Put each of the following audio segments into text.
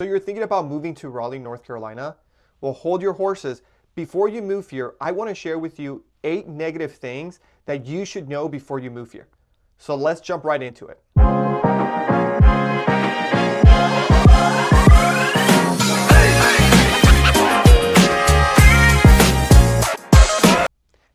So you're thinking about moving to Raleigh, North Carolina? Well, hold your horses. Before you move here, I want to share with you 8 negative things that you should know before you move here. So let's jump right into it.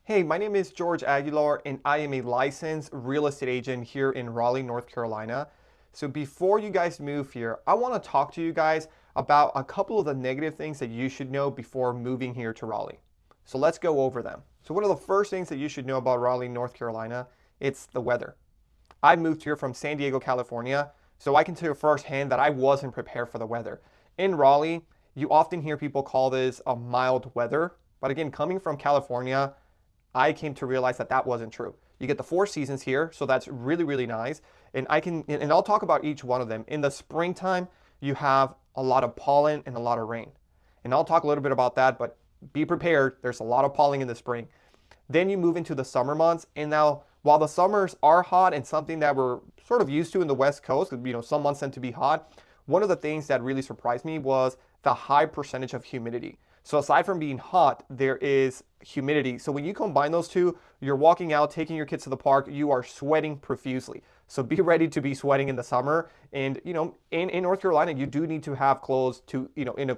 Hey, my name is George Aguilar, and I am a licensed real estate agent here in Raleigh, North Carolina. So before you guys move here, I want to talk to you guys about a couple of the negative things that you should know before moving here to Raleigh. So let's go over them. So one of the first things that you should know about Raleigh, North Carolina, it's the weather. I moved here from San Diego, California, so I can tell you firsthand that I wasn't prepared for the weather. In Raleigh, you often hear people call this a mild weather, but again, coming from California, I came to realize that that wasn't true. You get the 4 seasons here, so that's really, really nice. And I'll talk about each one of them. In the springtime, you have a lot of pollen and a lot of rain. And I'll talk a little bit about that, but be prepared. There's a lot of pollen in the spring. Then you move into the summer months. And now, while the summers are hot and something that we're sort of used to in the West Coast, some months tend to be hot, one of the things that really surprised me was the high percentage of humidity. So aside from being hot, there is humidity. So when you combine those two, you're walking out, taking your kids to the park, you are sweating profusely. So be ready to be sweating in the summer. And in North Carolina, you do need to have clothes to, in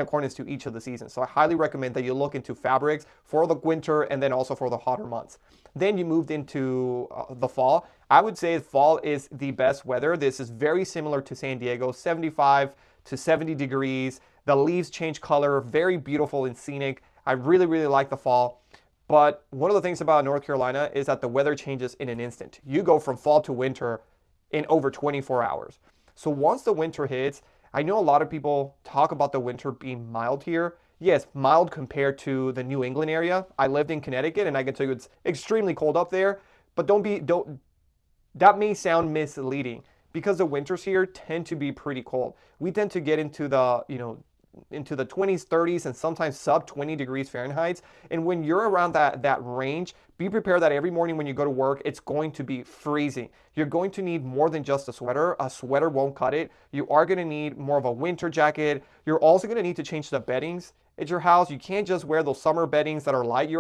accordance to each of the seasons. So I highly recommend that you look into fabrics for the winter and then also for the hotter months. Then you moved into the fall. I would say fall is the best weather. This is very similar to San Diego, 75 to 70 degrees. The leaves change color, very beautiful and scenic. I really, really like the fall. But one of the things about North Carolina is that the weather changes in an instant. You go from fall to winter in over 24 hours. So once the winter hits, I know a lot of people talk about the winter being mild here. Yes, mild compared to the New England area. I lived in Connecticut and I can tell you it's extremely cold up there, but that may sound misleading because the winters here tend to be pretty cold. We tend to get into the 20s, 30s, and sometimes sub 20 degrees Fahrenheit. And when you're around that range, be prepared that every morning when you go to work, it's going to be freezing. You're going to need more than just a sweater. A sweater won't cut it. You are going to need more of a winter jacket. You're also going to need to change the beddings at your house. You can't just wear those summer beddings that are light.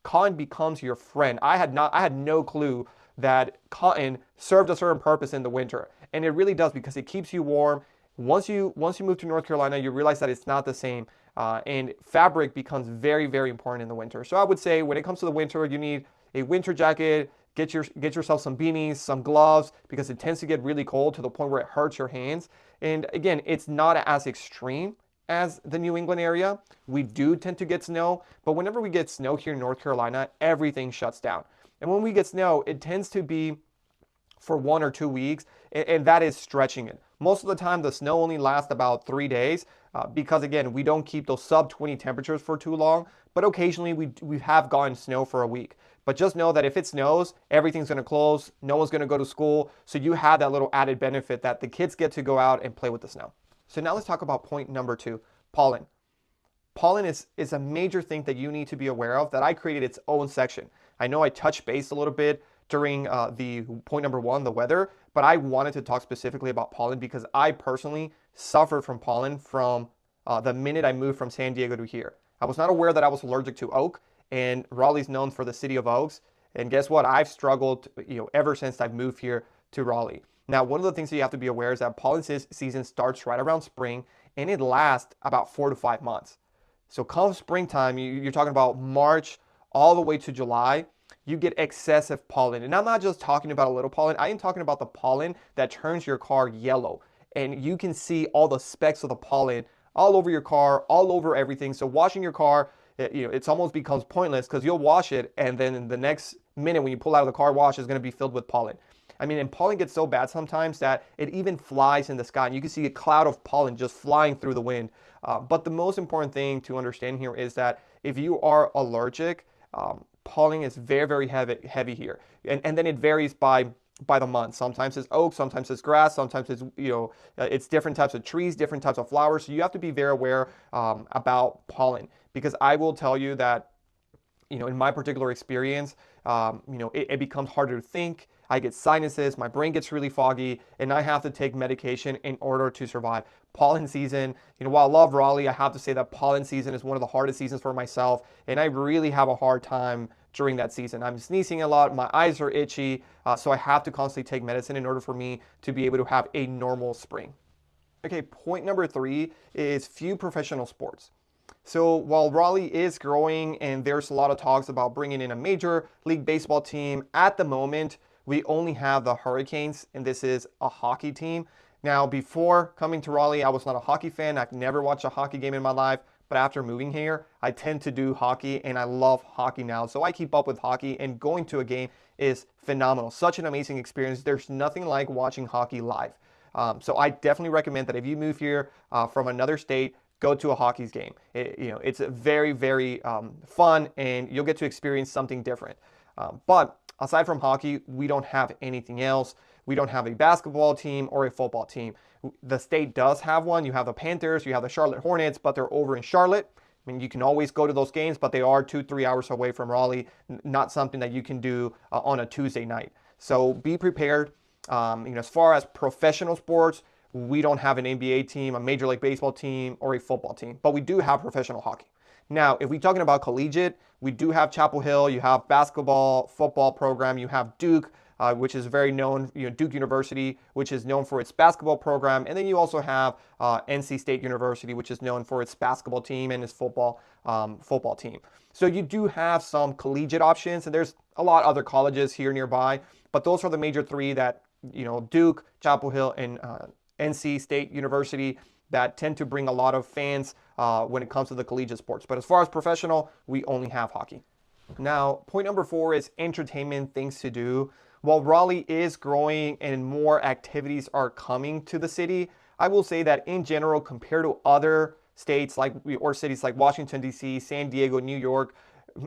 Cotton becomes your friend. I had no clue that cotton served a certain purpose in the winter. And it really does because it keeps you warm. Once you move to North Carolina, you realize that it's not the same, and fabric becomes very, very important in the winter. So I would say when it comes to the winter, you need a winter jacket, get yourself some beanies, some gloves, because it tends to get really cold to the point where it hurts your hands. And again, it's not as extreme as the New England area. We do tend to get snow, but whenever we get snow here in North Carolina, everything shuts down. And when we get snow, it tends to be for 1 or 2 weeks, and that is stretching it. Most of the time, the snow only lasts about 3 days because, again, we don't keep those sub 20 temperatures for too long. But occasionally, we have gotten snow for a week. But just know that if it snows, everything's going to close. No one's going to go to school. So you have that little added benefit that the kids get to go out and play with the snow. So now let's talk about point number 2, pollen. Pollen is a major thing that you need to be aware of that I created its own section. I know I touched base a little bit during the point number 1, the weather, but I wanted to talk specifically about pollen because I personally suffered from pollen from the minute I moved from San Diego to here. I was not aware that I was allergic to oak, and Raleigh's known for the city of oaks. And guess what? I've struggled, ever since I've moved here to Raleigh. Now, one of the things that you have to be aware is that pollen season starts right around spring, and it lasts about 4 to 5 months. So come springtime, you're talking about March all the way to July, you get excessive pollen. And I'm not just talking about a little pollen. I am talking about the pollen that turns your car yellow. And you can see all the specks of the pollen all over your car, all over everything. So washing your car, it's almost becomes pointless because you'll wash it and then in the next minute when you pull out of the car wash is going to be filled with pollen. And pollen gets so bad sometimes that it even flies in the sky. And you can see a cloud of pollen just flying through the wind. But the most important thing to understand here is that if you are allergic, pollen is very, very heavy here. And then it varies by the month. Sometimes it's oak, sometimes it's grass, sometimes it's, it's different types of trees, different types of flowers. So you have to be very aware about pollen, because I will tell you that, in my particular experience, it becomes harder to think. I get sinuses, my brain gets really foggy, and I have to take medication in order to survive. Pollen season, while I love Raleigh, I have to say that pollen season is one of the hardest seasons for myself, and I really have a hard time during that season. I'm sneezing a lot, my eyes are itchy, so I have to constantly take medicine in order for me to be able to have a normal spring. Okay, point number 3 is few professional sports. So while Raleigh is growing and there's a lot of talks about bringing in a major league baseball team, at the moment, we only have the Hurricanes, and this is a hockey team. Now, before coming to Raleigh, I was not a hockey fan. I've never watched a hockey game in my life. But after moving here, I tend to do hockey, and I love hockey now. So I keep up with hockey, and going to a game is phenomenal. Such an amazing experience. There's nothing like watching hockey live. So I definitely recommend that if you move here from another state, go to a hockey game. It's very, very fun, and you'll get to experience something different. But aside from hockey, we don't have anything else. We don't have a basketball team or a football team. The state does have one. You have the Panthers, you have the Charlotte Hornets, but they're over in Charlotte. I mean, you can always go to those games, but they are 2-3 hours away from Raleigh. Not something that you can do on a Tuesday night. So be prepared. As far as professional sports, we don't have an NBA team, a Major League Baseball team, or a football team, but we do have professional hockey. Now, if we're talking about collegiate, we do have Chapel Hill, you have basketball, football program, you have Duke, which is very known, Duke University, which is known for its basketball program, and then you also have NC State University, which is known for its basketball team and its football team. So you do have some collegiate options, and there's a lot of other colleges here nearby, but those are the major 3 that, Duke, Chapel Hill, and NC State University that tend to bring a lot of fans when it comes to the collegiate sports. But as far as professional, we only have hockey. Now, point number 4 is entertainment, things to do. While Raleigh is growing and more activities are coming to the city, I will say that in general, compared to other states or cities like Washington, D.C., San Diego, New York,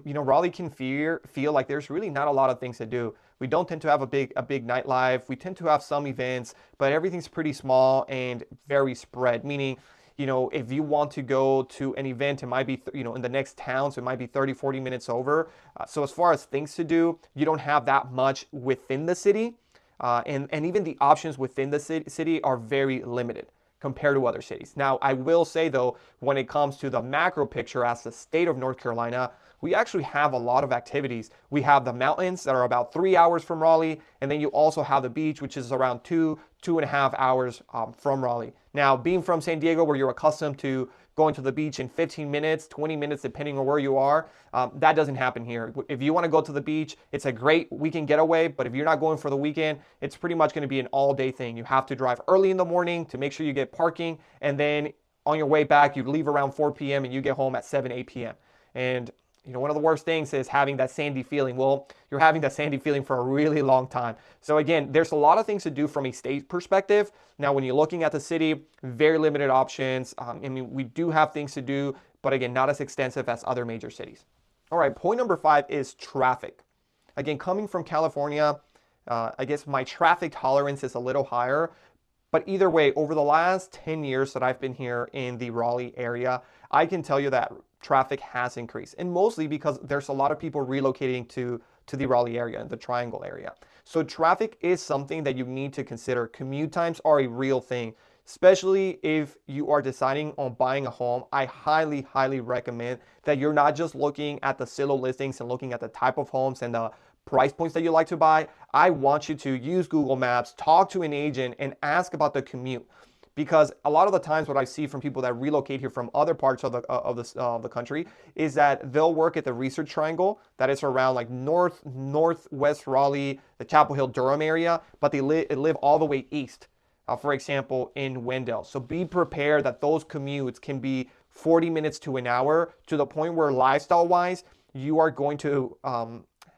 Raleigh can feel like there's really not a lot of things to do. We don't tend to have a big nightlife. We tend to have some events, but everything's pretty small and very spread, meaning, if you want to go to an event, it might be, in the next town, so it might be 30, 40 minutes over. So as far as things to do, you don't have that much within the city. And even the options within the city are very limited compared to other cities. Now, I will say, though, when it comes to the macro picture as the state of North Carolina, we actually have a lot of activities. We have the mountains that are about 3 hours from Raleigh, and then you also have the beach, which is around 2.5 hours from Raleigh. Now, being from San Diego, where you're accustomed to going to the beach in 15 minutes, 20 minutes, depending on where you are, that doesn't happen here. If you want to go to the beach, it's a great weekend getaway, but if you're not going for the weekend, it's pretty much going to be an all-day thing. You have to drive early in the morning to make sure you get parking, and then on your way back, you leave around 4 p.m. and you get home at 7, 8 p.m. And one of the worst things is having that sandy feeling. Well, you're having that sandy feeling for a really long time. So again, there's a lot of things to do from a state perspective. Now, when you're looking at the city, very limited options. We do have things to do, but again, not as extensive as other major cities. All right, point number 5 is traffic. Again, coming from California, I guess my traffic tolerance is a little higher. But either way, over the last 10 years that I've been here in the Raleigh area, I can tell you that traffic has increased, and mostly because there's a lot of people relocating to the Raleigh area, the Triangle area. So traffic is something that you need to consider. Commute times are a real thing, especially if you are deciding on buying a home. I highly, highly recommend that you're not just looking at the Zillow listings and looking at the type of homes and the price points that you like to buy. I want you to use Google Maps, talk to an agent, and ask about the commute. Because a lot of the times what I see from people that relocate here from other parts of the country is that they'll work at the Research Triangle that is around like northwest Raleigh, the Chapel Hill, Durham area, but they live all the way east, for example, in Wendell. So be prepared that those commutes can be 40 minutes to an hour, to the point where lifestyle-wise, you are going to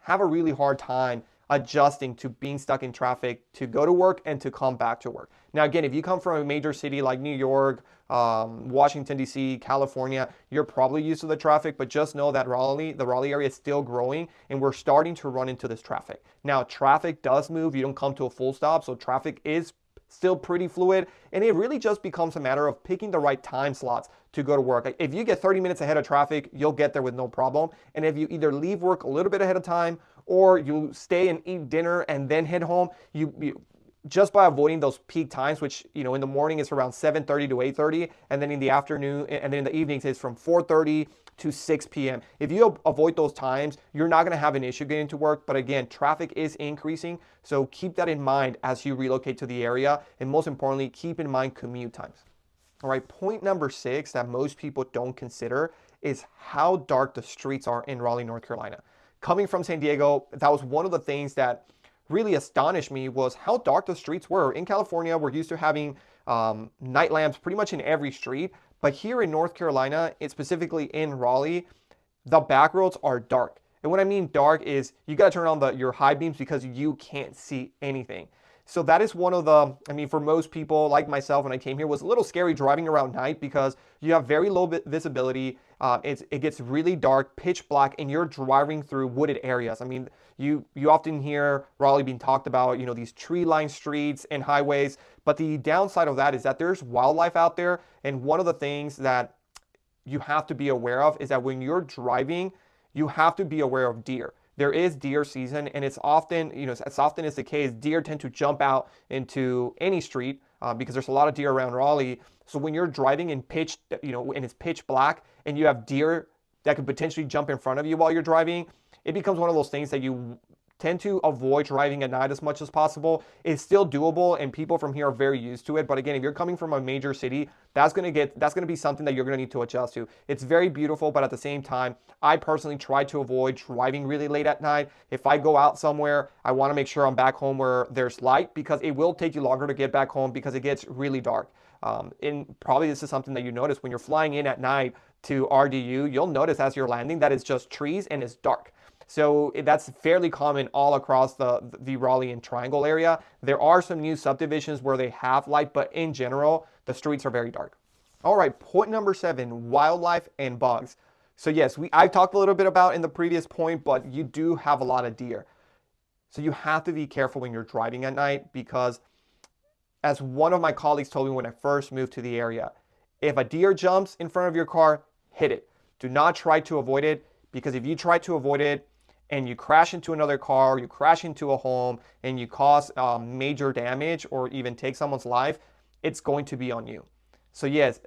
have a really hard time adjusting to being stuck in traffic to go to work and to come back to work. Now, again, if you come from a major city like New York, Washington, D.C., California, you're probably used to the traffic, but just know that the Raleigh area is still growing, and we're starting to run into this traffic. Now, traffic does move. You don't come to a full stop, so traffic is still pretty fluid, and it really just becomes a matter of picking the right time slots to go to work. If you get 30 minutes ahead of traffic, you'll get there with no problem. And if you either leave work a little bit ahead of time or you stay and eat dinner and then head home. You just by avoiding those peak times, which in the morning is around 7:30 to 8:30, and then in the afternoon and then in the evenings it's from 4:30 to 6 p.m. If you avoid those times, you're not going to have an issue getting to work. But again, traffic is increasing, so keep that in mind as you relocate to the area, and most importantly, keep in mind commute times. All right, point number 6 that most people don't consider is how dark the streets are in Raleigh, North Carolina. Coming from San Diego, that was one of the things that really astonished me, was how dark the streets were. In California, we're used to having night lamps pretty much in every street, but here in North Carolina, specifically in Raleigh, the back roads are dark. And what I mean dark is you got to turn on your high beams because you can't see anything. So that is one of the, for most people like myself when I came here, was a little scary driving around night because you have very low visibility. It gets really dark, pitch black, and you're driving through wooded areas. You often hear Raleigh being talked about, these tree-lined streets and highways. But the downside of that is that there's wildlife out there. And one of the things that you have to be aware of is that when you're driving, you have to be aware of deer. There is deer season, and it's often, as often is the case, deer tend to jump out into any street because there's a lot of deer around Raleigh. So when you're driving and it's pitch black, and you have deer that could potentially jump in front of you while you're driving, it becomes one of those things that you tend to avoid driving at night as much as possible. It's still doable, and people from here are very used to it. But again, if you're coming from a major city, that's going to be something that you're going to need to adjust to. It's very beautiful, but at the same time, I personally try to avoid driving really late at night. If I go out somewhere, I want to make sure I'm back home where there's light, because it will take you longer to get back home because it gets really dark. And probably this is something that you notice when you're flying in at night to RDU. You'll notice as you're landing that it's just trees and it's dark. So that's fairly common all across the Raleigh and Triangle area. There are some new subdivisions where they have light, but in general, the streets are very dark. All right, point number 7, wildlife and bugs. So yes, I've talked a little bit about in the previous point, but you do have a lot of deer. So you have to be careful when you're driving at night, because as one of my colleagues told me when I first moved to the area, if a deer jumps in front of your car, hit it. Do not try to avoid it, because if you try to avoid it, and you crash into another car, you crash into a home, and you cause major damage or even take someone's life, it's going to be on you. So yes,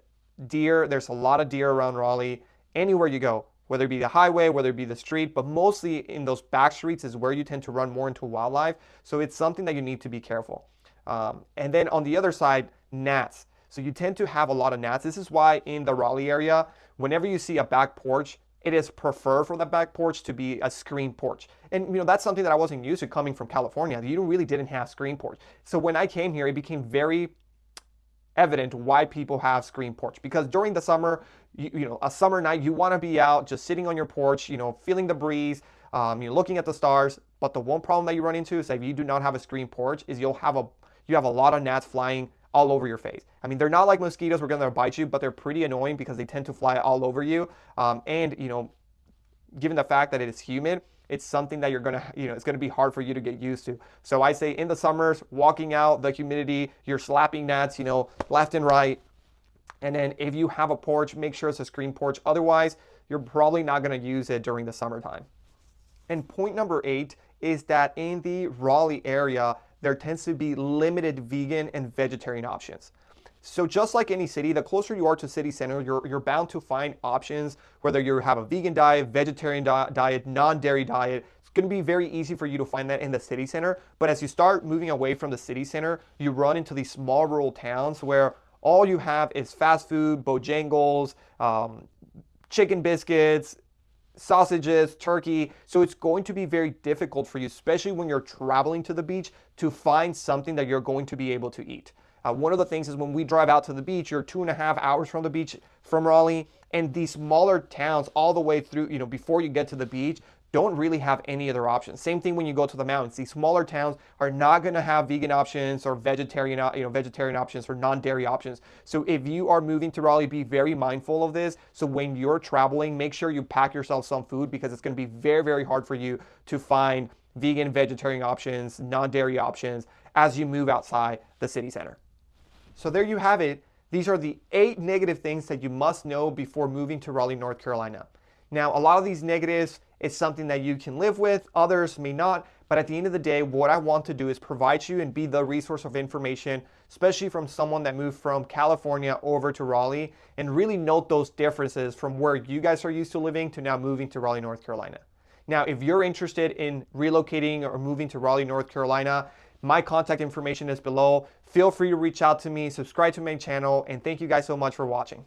deer, there's a lot of deer around Raleigh, anywhere you go, whether it be the highway, whether it be the street, but mostly in those back streets is where you tend to run more into wildlife. So it's something that you need to be careful. And then on the other side, gnats. So you tend to have a lot of gnats. This is why in the Raleigh area, whenever you see a back porch, it is preferred for the back porch to be a screen porch. And that's something that I wasn't used to coming from California. You really didn't have screen porch. So when I came here, it became very evident why people have screen porch. Because during the summer, a summer night, you want to be out just sitting on your porch, feeling the breeze, looking at the stars. But the one problem that you run into is that if you do not have a screen porch, is you have a lot of gnats flying all over your face. They're not like mosquitoes, we're gonna bite you, but they're pretty annoying because they tend to fly all over you. And given the fact that it is humid, it's something that it's gonna be hard for you to get used to. So I say in the summers, walking out, the humidity, you're slapping gnats, left and right. And then if you have a porch, make sure it's a screen porch. Otherwise, you're probably not gonna use it during the summertime. And point number 8 is that in the Raleigh area, there tends to be limited vegan and vegetarian options. So just like any city, the closer you are to city center, you're bound to find options, whether you have a vegan diet, vegetarian diet, non-dairy diet. It's going to be very easy for you to find that in the city center. But as you start moving away from the city center, you run into these small rural towns where all you have is fast food, Bojangles, chicken biscuits, sausages, turkey. So it's going to be very difficult for you, especially when you're traveling to the beach, to find something that you're going to be able to eat. One of the things is when we drive out to the beach, you're 2.5 hours from the beach from Raleigh, and these smaller towns all the way through, before you get to the beach, don't really have any other options. Same thing when you go to the mountains. These smaller towns are not going to have vegan options or vegetarian options or non-dairy options. So if you are moving to Raleigh, be very mindful of this. So when you're traveling, make sure you pack yourself some food, because it's going to be very, very hard for you to find vegan, vegetarian options, non-dairy options as you move outside the city center. So there you have it. These are the 8 negative things that you must know before moving to Raleigh, North Carolina. Now, a lot of these negatives, it's something that you can live with, others may not. But at the end of the day, what I want to do is provide you and be the resource of information, especially from someone that moved from California over to Raleigh, and really note those differences from where you guys are used to living to now moving to Raleigh, North Carolina. Now, if you're interested in relocating or moving to Raleigh, North Carolina, my contact information is below. Feel free to reach out to me, subscribe to my channel, and thank you guys so much for watching.